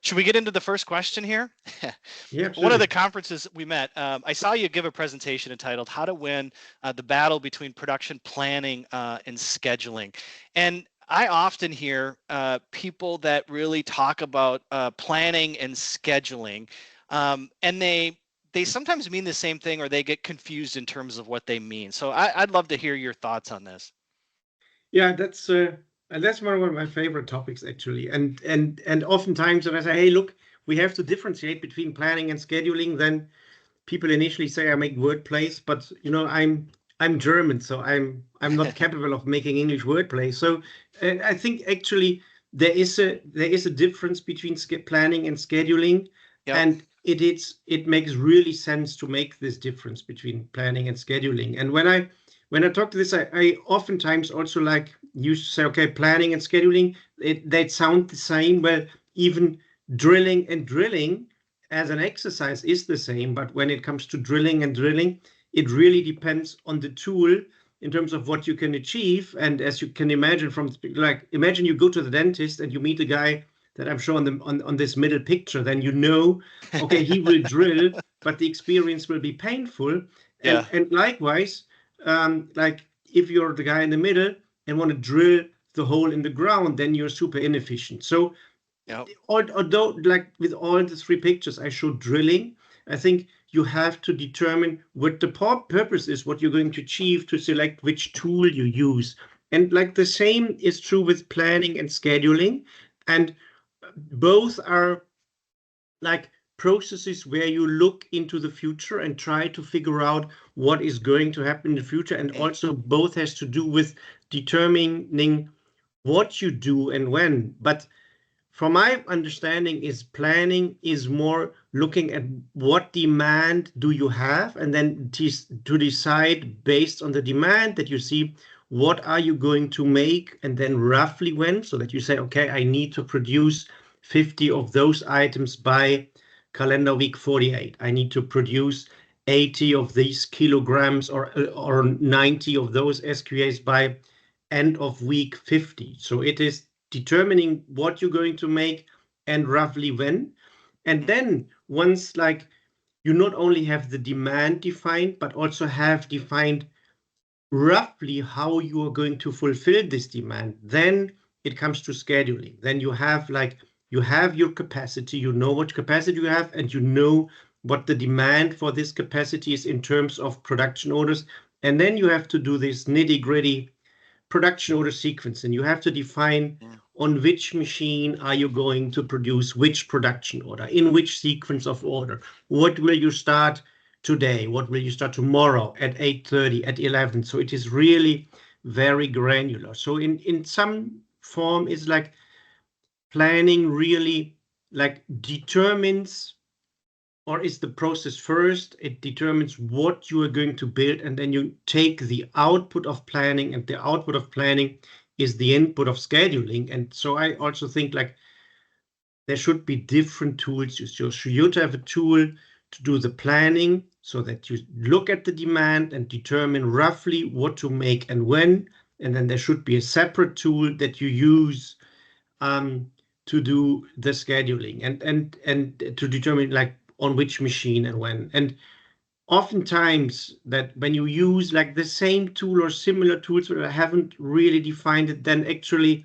Should we get into the first question here? Yeah, One of absolutely. the conferences we met, I saw you give a presentation entitled "How to Win the Battle Between Production Planning and Scheduling," and I often hear people that really talk about planning and scheduling, and they sometimes mean the same thing, or they get confused in terms of what they mean. So I'd love to hear your thoughts on this. Yeah, that's one of my favorite topics actually. And oftentimes when I say, hey, look, we have to differentiate between planning and scheduling, then people initially say I make word plays, but I'm German, so I'm not capable of making English word plays. So I think actually there is a difference between planning and scheduling, Yep. and it makes really sense to make this difference between planning and scheduling. And when I talk to this, I oftentimes also like used to say, okay, planning and scheduling, they sound the same. Well, even drilling as an exercise is the same, but when it comes to drilling, it really depends on the tool in terms of what you can achieve. And as you can imagine imagine you go to the dentist and you meet a guy that I'm sure on this middle picture, then okay, he will drill, but the experience will be painful. Yeah. And likewise, like if you're the guy in the middle and want to drill the hole in the ground, then you're super inefficient. So Yep. although like with all the three pictures I showed drilling, I think you have to determine what the purpose is, what you're going to achieve to select which tool you use. And like the same is true with planning and scheduling. And both are like processes where you look into the future and try to figure out what is going to happen in the future. And also both has to do with determining what you do and when. But from my understanding is planning is more looking at what demand do you have, and then to decide based on the demand that you see, what are you going to make, and then roughly when, so that you say, okay, I need to produce 50 of those items by calendar week 48. I need to produce 80 of these kilograms or 90 of those SQAs by end of week 50. So it is determining what you're going to make and roughly when. And then once like you not only have the demand defined, but also have defined roughly how you are going to fulfill this demand, then it comes to scheduling. Then you have your capacity, you know what capacity you have, and you know what the demand for this capacity is in terms of production orders. And then you have to do this nitty gritty production order sequence, and you have to define Yeah. on which machine are you going to produce which production order, in which sequence of order. What will you start today? What will you start tomorrow at 8:30, at 11? So it is really very granular. So in some form, it's like planning really like determines or is the process first. It determines what you are going to build, and then you take the output of planning, and the output of planning is the input of scheduling. And so I also think like there should be different tools. You should have a tool to do the planning so that you look at the demand and determine roughly what to make and when. And then there should be a separate tool that you use to do the scheduling and to determine like on which machine and when. And oftentimes that when you use like the same tool or similar tools but I haven't really defined it, then actually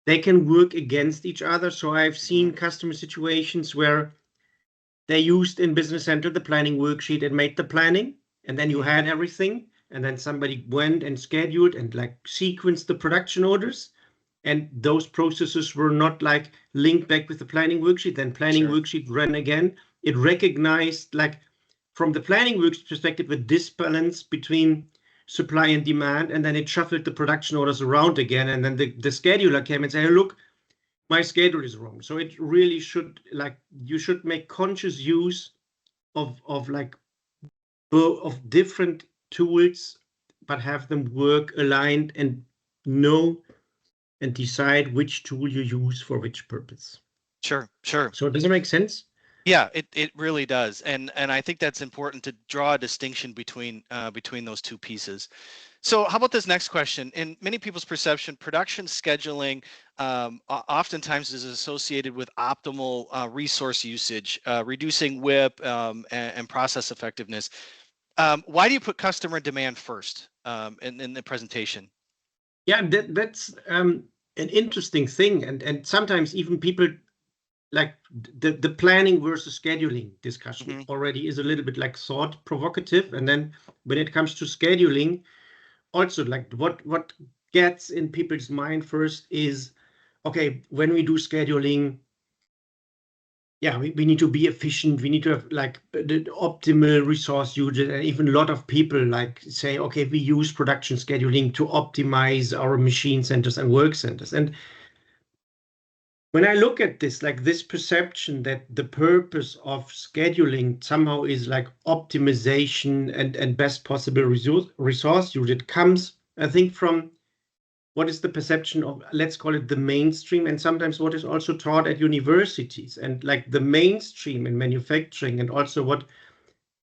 they can work against each other. So I've seen customer situations where they used in Business Center the planning worksheet and made the planning, and then you had everything, and then somebody went and scheduled and like sequenced the production orders, and those processes were not like linked back with the planning worksheet. Then planning Sure. worksheet ran again. It recognized like from the planning worksheet perspective a disbalance between supply and demand, and then it shuffled the production orders around again, and then the scheduler came and said, hey, look, my schedule is wrong. So it really should like you should make conscious use of like of different tools, but have them work aligned and know and decide which tool you use for which purpose. Sure. Sure. So does it make sense? Yeah, it really does, and I think that's important to draw a distinction between between those two pieces. So how about this next question? In many people's perception, production scheduling oftentimes is associated with optimal resource usage, reducing WIP and process effectiveness. Why do you put customer demand first in the presentation? Yeah, that's an interesting thing, and sometimes even people like the planning versus scheduling discussion already is a little bit like thought provocative, and then when it comes to scheduling, also like what gets in people's mind first is, okay, when we do scheduling, yeah, we need to be efficient. We need to have like the optimal resource usage, and even a lot of people like say, okay, we use production scheduling to optimize our machine centers and work centers. And when I look at this, like this perception that the purpose of scheduling somehow is like optimization and best possible resource use, it comes, I think, from what is the perception of, let's call it the mainstream, and sometimes what is also taught at universities. And like the mainstream in manufacturing, and also what,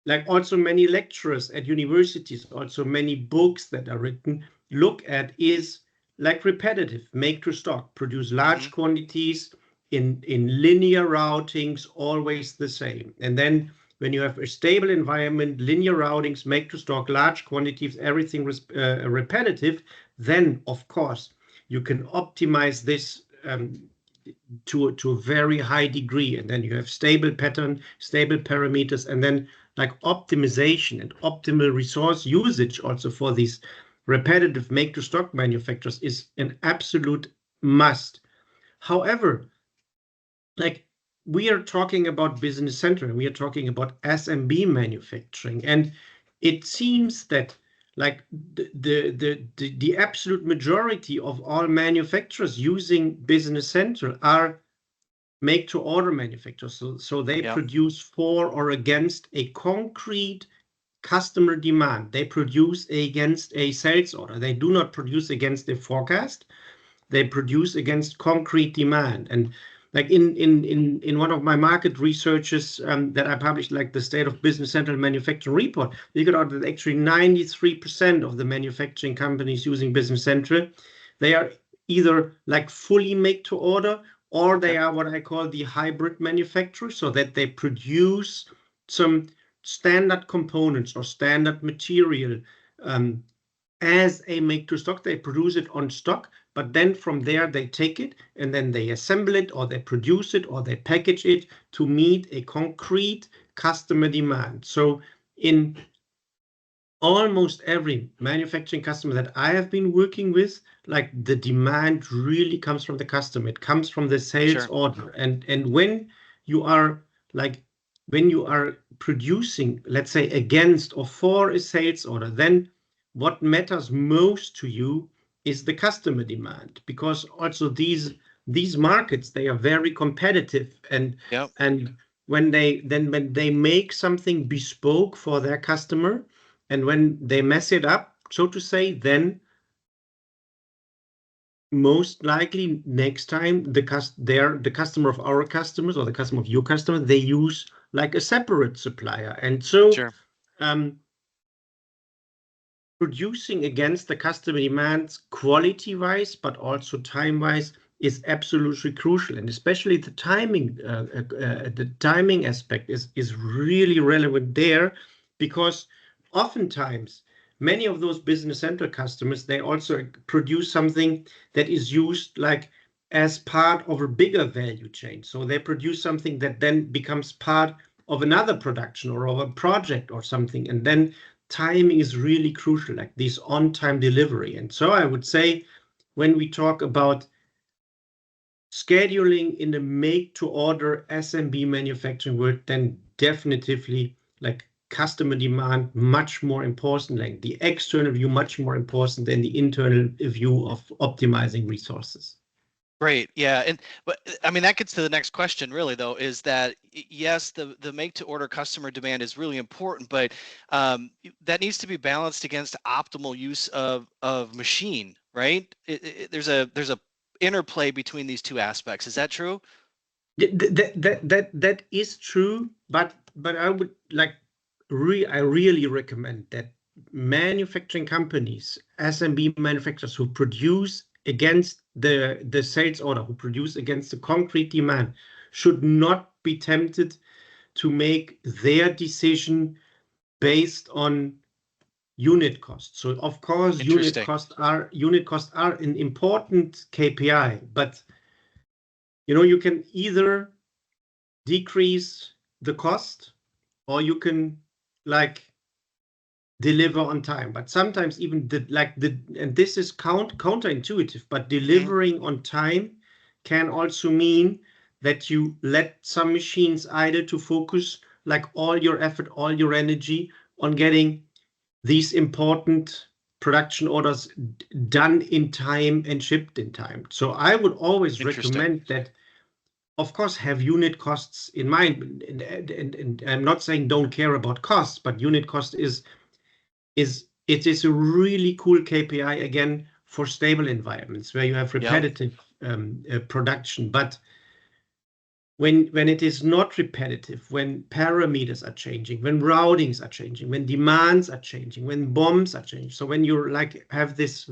like also many lecturers at universities, also many books that are written, look at is like repetitive, make to stock, produce large quantities in linear routings, always the same. And then when you have a stable environment, linear routings, make to stock, large quantities, everything repetitive, then of course you can optimize this to a very high degree, and then you have stable pattern, stable parameters, and then like optimization and optimal resource usage also for these repetitive make to stock manufacturers is an absolute must. However, like we are talking about business center, and we are talking about SMB manufacturing, and it seems that like the absolute majority of all manufacturers using business center are make to order manufacturers. So they produce for or against a concrete customer demand. They produce against a sales order. They do not produce against a forecast. They produce against concrete demand. And like in one of my market researches that I published, like the State of Business Central Manufacturing Report, we got out that actually 93% of the manufacturing companies using Business Central, they are either like fully make to order, or they are what I call the hybrid manufacturers, so that they produce some standard components or standard material as a make to stock. They produce it on stock, but then from there they take it and then they assemble it, or they produce it, or they package it to meet a concrete customer demand. So in almost every manufacturing customer that I have been working with, like the demand really comes from the customer. It comes from the sales order. And when you are like, when you are producing, let's say, against or for a sales order, then what matters most to you is the customer demand, because also these markets, they are very competitive, and when they make something bespoke for their customer, and when they mess it up, so to say, then most likely next time the customer of our customers, or the customer of your customer, they use like a separate supplier. And so producing against the customer demands quality-wise, but also time-wise, is absolutely crucial. And especially the timing aspect is really relevant there, because oftentimes many of those business center customers, they also produce something that is used like as part of a bigger value chain. So they produce something that then becomes part of another production or of a project or something, and then timing is really crucial, like this on-time delivery. And so I would say, when we talk about scheduling in the make-to-order SMB manufacturing world, then definitively like customer demand much more important, like the external view much more important than the internal view of optimizing resources. Great. Yeah. But I mean, that gets to the next question really, though, is that yes, the make to order customer demand is really important, but that needs to be balanced against optimal use of machine, right? There's a interplay between these two aspects. Is that true? That is true, but I would like I really recommend that manufacturing companies, SMB manufacturers who produce against the sales order, who produce against the concrete demand, should not be tempted to make their decision based on unit costs. So of course, unit costs are an important KPI, but you can either decrease the cost or you can deliver on time. But sometimes even and this is counterintuitive, but delivering on time can also mean that you let some machines idle to focus all your effort, all your energy on getting these important production orders done in time and shipped in time. So I would always recommend that, of course, have unit costs in mind. And I'm not saying don't care about costs, but unit cost is a really cool KPI, again, for stable environments where you have repetitive production. But when it is not repetitive, when parameters are changing, when routings are changing, when demands are changing, when BOMs are changing, so when you have this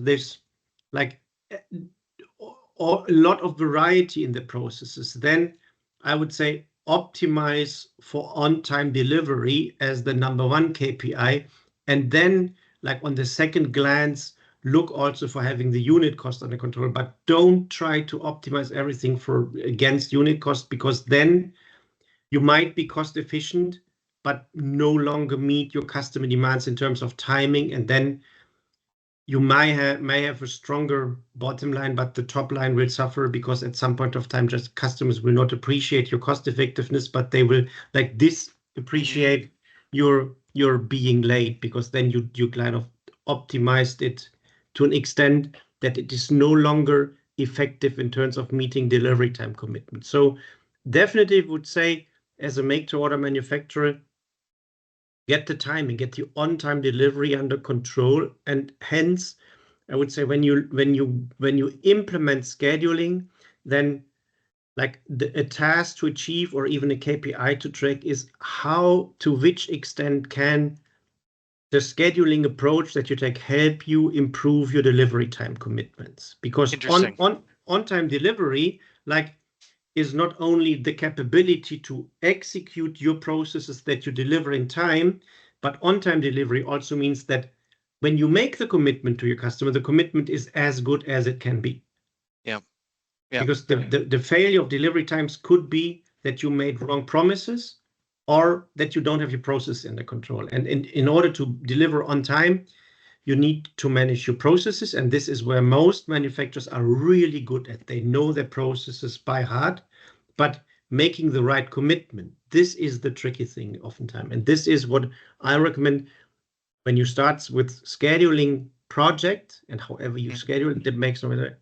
a lot of variety in the processes, then I would say optimize for on-time delivery as the #1 KPI, and then on the second glance, look also for having the unit cost under control, but don't try to optimize everything against unit cost, because then you might be cost efficient, but no longer meet your customer demands in terms of timing, and then you may have a stronger bottom line, but the top line will suffer, because at some point of time, just customers will not appreciate your cost effectiveness, but they will appreciate your being late, because then you kind of optimized it to an extent that it is no longer effective in terms of meeting delivery time commitments. So definitely would say, as a make-to-order manufacturer, get the timing, get the on-time delivery under control, and hence, I would say when you implement scheduling, then a task to achieve or even a KPI to track is to which extent can the scheduling approach that you take help you improve your delivery time commitments. Because on-time delivery is not only the capability to execute your processes that you deliver in time, but on-time delivery also means that when you make the commitment to your customer, the commitment is as good as it can be. Yeah. Because the failure of delivery times could be that you made wrong promises, or that you don't have your process under control. And in order to deliver on time, you need to manage your processes. And this is where most manufacturers are really good at. They know their processes by heart, but making the right commitment, this is the tricky thing oftentimes. And this is what I recommend when you start with scheduling project, and however you schedule it, makes no matter.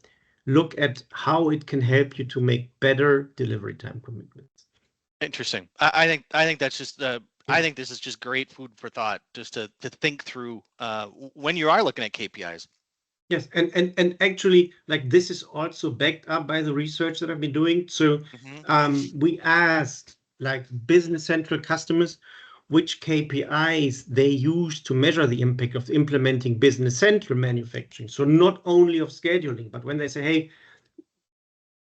Look at how it can help you to make better delivery time commitments. Interesting. I think that's just I think this is just great food for thought, just to think through when you are looking at KPIs. Yes, and actually, this is also backed up by the research that I've been doing. So we asked Business Central customers which KPIs they use to measure the impact of implementing Business Central manufacturing. So not only of scheduling, but when they say, hey,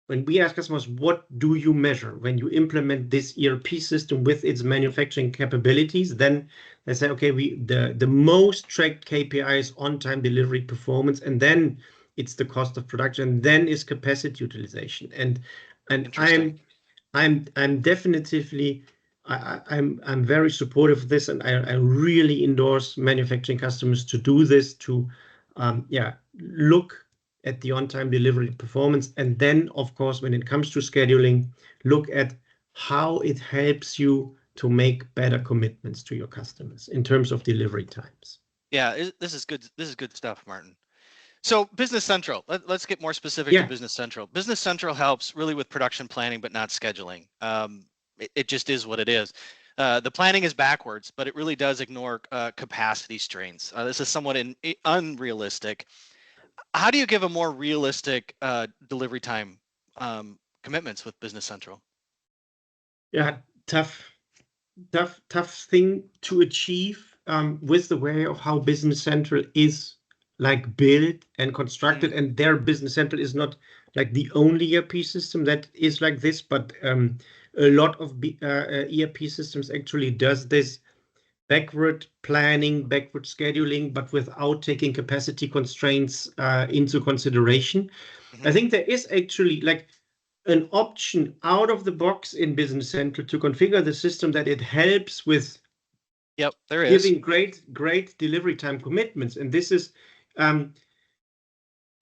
when we ask customers, what do you measure when you implement this ERP system with its manufacturing capabilities? Then they say, okay, the most tracked KPI is on-time delivery performance, and then it's the cost of production, then is capacity utilization. And I'm definitively I'm very supportive of this, and I really endorse manufacturing customers to do this, to look at the on-time delivery performance. And then, of course, when it comes to scheduling, look at how it helps you to make better commitments to your customers in terms of delivery times. Yeah, this is good. This is good stuff, Martin. So Business Central, let's get more specific to Business Central. Business Central helps really with production planning, but not scheduling. It just is what it is. The planning is backwards, but it really does ignore capacity strains. This is somewhat unrealistic. How do you give a more realistic delivery time commitments with Business Central? Yeah, tough thing to achieve. with the way of how Business Central is like built and constructed, and their Business Central is not like the only ERP system that is like this, but a lot of ERP systems actually does this backward planning, backward scheduling, but without taking capacity constraints into consideration. I think there is actually like an option out of the box in Business Central to configure the system that it helps with giving great delivery time commitments. And this is on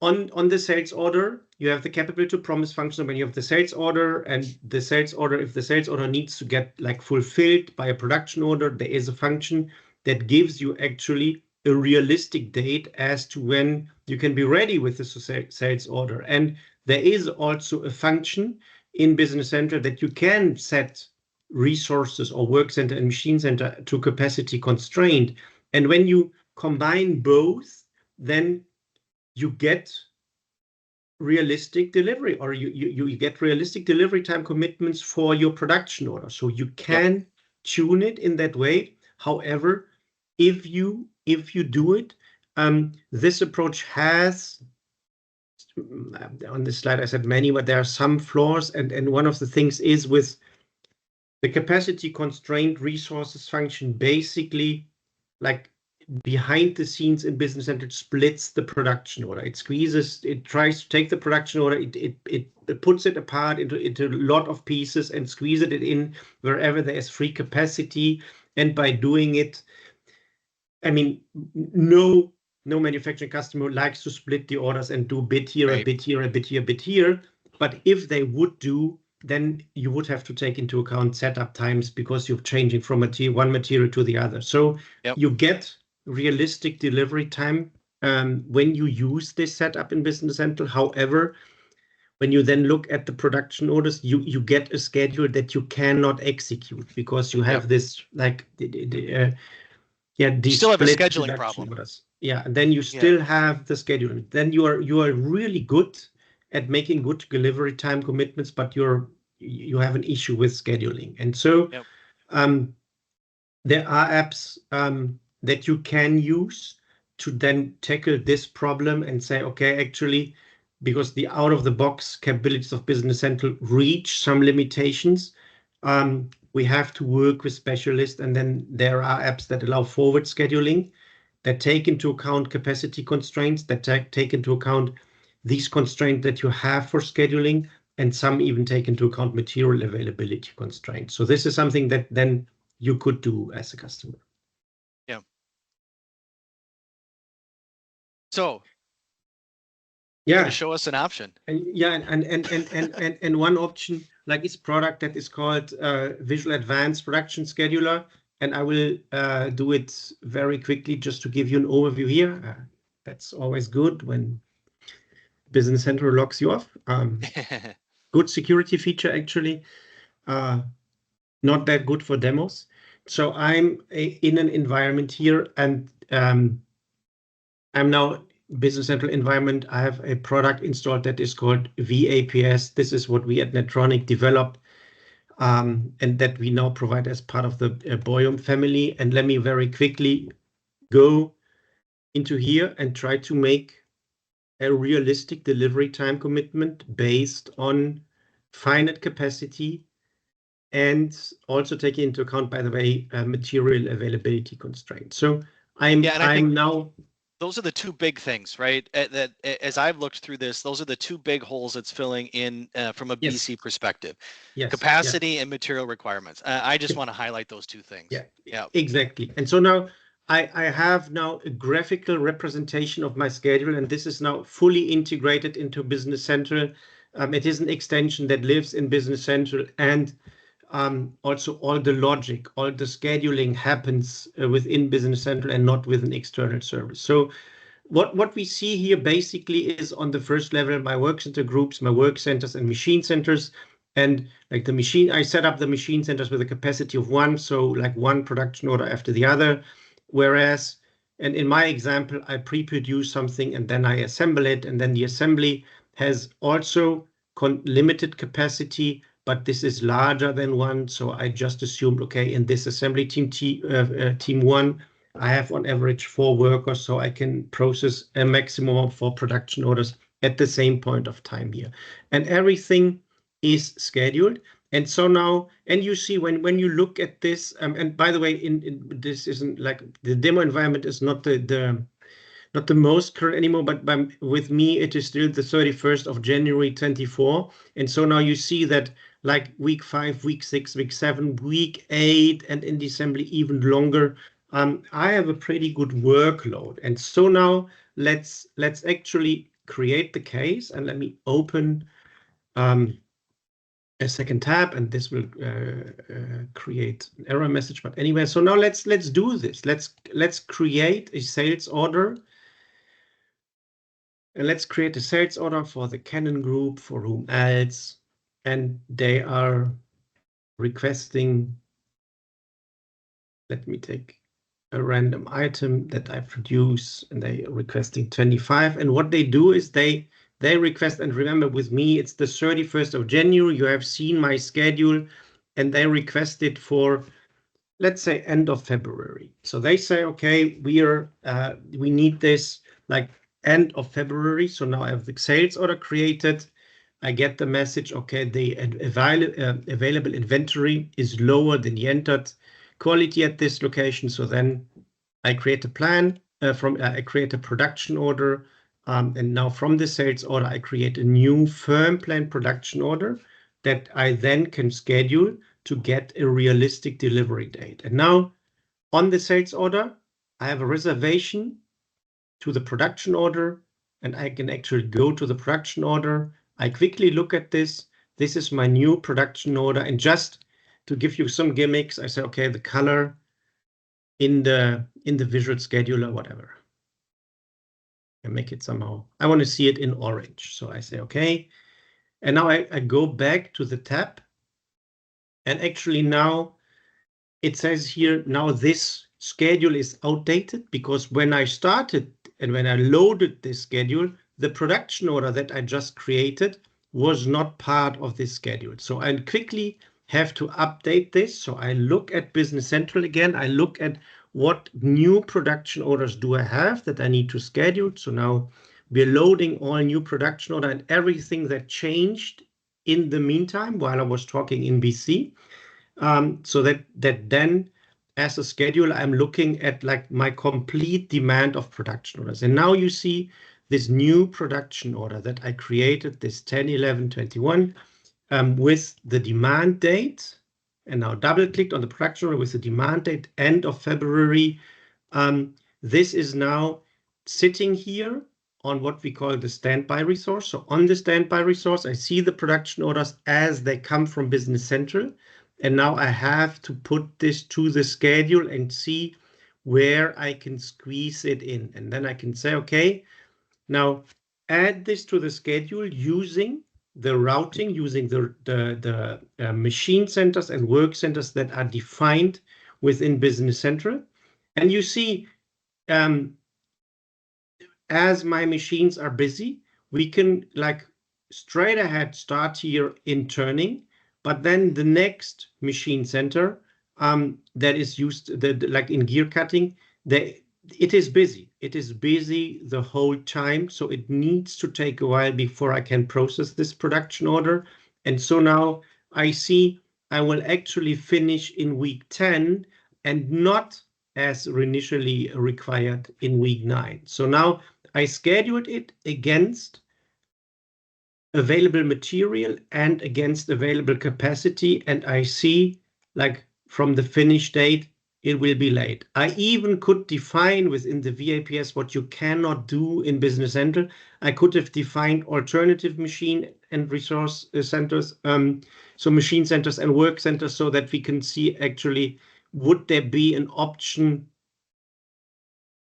the sales order, you have the capability to promise function. When you have the sales order and the sales order, if the sales order needs to get like fulfilled by a production order, there is a function that gives you actually a realistic date as to when you can be ready with the sales order. And there is also a function in Business Central that you can set resources or work center and machine center to capacity constraint. And when you combine both, then you get realistic delivery, or you get realistic delivery time commitments for your production order. So you can tune it in that way. However, if you do it, this approach has, on this slide I said many, but there are some flaws, and one of the things is with the capacity constraint resources function, basically like behind the scenes in Business Central splits the production order. It squeezes, it tries to take the production order, it puts it apart into a lot of pieces and squeezes it in wherever there is free capacity. And by doing it, I mean, no manufacturing customer likes to split the orders and do a bit here, a bit here, a bit here, a bit here. But if they would do, then you would have to take into account setup times because you're changing from one material to the other. So you get realistic delivery time when you use this setup in Business Central. However, when you then look at the production orders, you get a schedule that you cannot execute because you have this like you still have a scheduling problem. Orders. Yeah, and then you still have the scheduling. Then you are really good at making good delivery time commitments, but you have an issue with scheduling. And so there are apps that you can use to then tackle this problem and say, okay, actually, because the out-of-the-box capabilities of Business Central reach some limitations, we have to work with specialists. And then there are apps that allow forward scheduling that take into account capacity constraints, that take into account these constraints that you have for scheduling, and some even take into account material availability constraints. So this is something that then you could do as a customer. Yeah. So to show us an option. And one option like is product that is called Visual Advanced Production Scheduler. And I will do it very quickly just to give you an overview here. That's always good when Business Central locks you off. Good security feature, actually. Not that good for demos. So I'm in an environment here, and I'm now Business Central environment. I have a product installed that is called VAPS. This is what we at Netronic developed, and that we now provide as part of the YAVEON family. And let me very quickly go into here and try to make a realistic delivery time commitment based on finite capacity, and also taking into account, by the way, material availability constraints. So I'm now. Those are the two big things, right? That as I've looked through this, those are the two big holes it's filling in from a BC perspective. Capacity and material requirements. I just want to highlight those two things. Yeah, exactly. And so now I have now a graphical representation of my schedule, and this is now fully integrated into Business Central. It is an extension that lives in Business Central, and also all the logic, all the scheduling happens within Business Central and not with an external service. So what we see here basically is on the first level, my work center groups, my work centers and machine centers. And like the machine, I set up the machine centers with a capacity of 1, so like one production order after the other. Whereas, and in my example, I pre-produce something and then I assemble it, and then the assembly has also limited capacity, but this is larger than 1. So I just assumed, okay, in this assembly team 1, I have on average 4 workers, so I can process a maximum of 4 production orders at the same point of time here. And everything is scheduled. And so now, and you see when you look at this, and by the way, this isn't like the demo environment is not not the most current anymore, but with me, it is still the 31st of January 24. And so now you see that like week 5, week 6, week 7, week 8, and in December even longer, I have a pretty good workload. And so now let's actually create the case, and let me open a second tab, and this will create an error message. But anyway, so now let's do this. Let's create a sales order. And let's create a sales order for the Canon group, for whom else, and they are requesting, let me take a random item that I produce, and they are requesting 25. And what they do is they request, and remember with me, it's the 31st of January. You have seen my schedule, and they request it for, let's say, end of February. So they say, okay, we need this like end of February. So now I have the sales order created. I get the message, okay, the available inventory is lower than the entered quality at this location. So then I create a plan I create a production order. And now from the sales order, I create a new firm plan production order that I then can schedule to get a realistic delivery date. And now on the sales order, I have a reservation to the production order, and I can actually go to the production order. I quickly look at this. This is my new production order. And just to give you some gimmicks, I say, okay, the color in the visual scheduler, whatever. I make it somehow, I want to see it in orange. So I say, okay. And now I go back to the tab. And actually now it says here, now this schedule is outdated, because when I started and when I loaded this schedule, the production order that I just created was not part of this schedule. So I quickly have to update this. So I look at Business Central again. I look at what new production orders do I have that I need to schedule. So now we're loading all new production order and everything that changed in the meantime while I was talking in BC. So that then as a schedule, I'm looking at like my complete demand of production orders. And now you see this new production order that I created, this 10/11/21, with the demand date. And now double clicked on the production order with the demand date, end of February. This is now sitting here on what we call the standby resource. So on the standby resource, I see the production orders as they come from Business Central. And now I have to put this to the schedule and see where I can squeeze it in. And then I can say, okay, now add this to the schedule using the routing, using the machine centers and work centers that are defined within Business Central. And you see, as my machines are busy, we can like straight ahead start here in turning. But then the next machine center that is used, like in gear cutting, it is busy. It is busy the whole time. So it needs to take a while before I can process this production order. And so now I see I will actually finish in week 10 and not as initially required in week 9. So now I scheduled it against available material and against available capacity, and I see like from the finish date it will be late. I even could define within the VAPS what you cannot do in Business Central. I could have defined alternative machine and resource centers, so machine centers and work centers, so that we can see actually would there be an option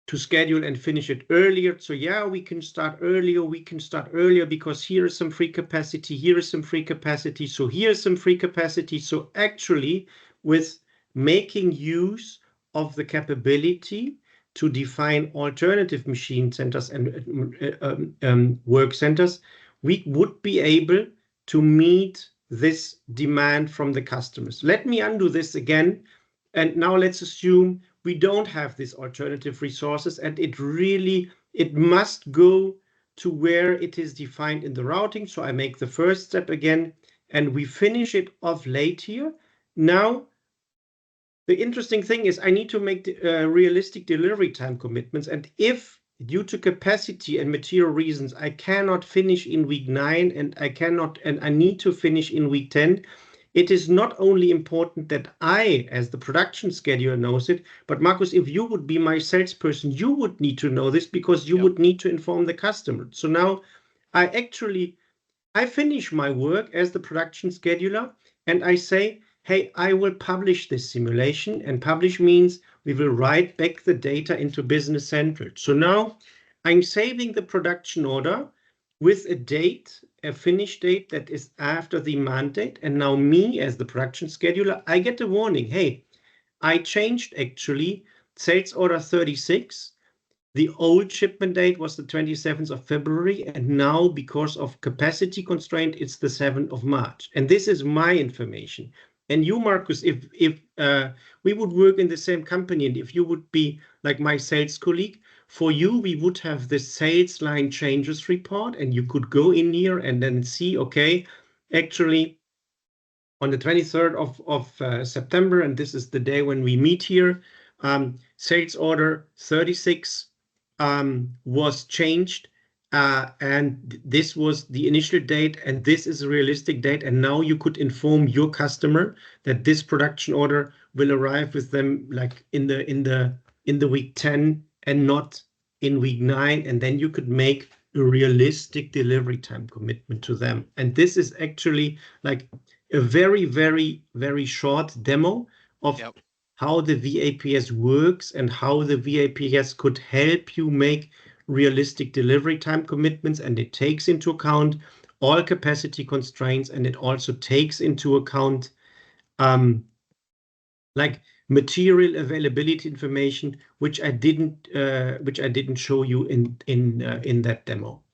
to schedule and finish it earlier. So yeah, we can start earlier, because here is some free capacity, here is some free capacity, so here's some free capacity. So actually with making use of the capability to define alternative machine centers and work centers, we would be able to meet this demand from the customers. Let me undo this again. And now let's assume we don't have these alternative resources, and it must go to where it is defined in the routing. So I make the first step again, and we finish it off late here. Now, the interesting thing is I need to make realistic delivery time commitments. And if due to capacity and material reasons, I cannot finish in week 9 and I need to finish in week 10, it is not only important that I, as the production scheduler, knows it, but Marcus, if you would be my salesperson, you would need to know this because you would need to inform the customer. So now I finish my work as the production scheduler and I say, hey, I will publish this simulation, and publish means we will write back the data into Business Central. So now I'm saving the production order with a date, a finish date that is after the mandate. And now me as the production scheduler, I get a warning. Hey, I changed actually sales order 36. The old shipment date was the 27th of February, and now because of capacity constraint, it's the 7th of March. And this is my information. And you, Marcus, if we would work in the same company, and if you would be like my sales colleague, for you, we would have the sales line changes report, and you could go in here and then see, okay, actually on the 23rd of September, and this is the day when we meet here, sales order 36 was changed, and this was the initial date, and this is a realistic date. And now you could inform your customer that this production order will arrive with them like in the week 10 and not in week 9, and then you could make a realistic delivery time commitment to them. And this is actually like a very, very, very short demo of how the VAPS works and how the VAPS could help you make realistic delivery time commitments. And it takes into account all capacity constraints, and it also takes into account like material availability information, which I didn't show you in that demo.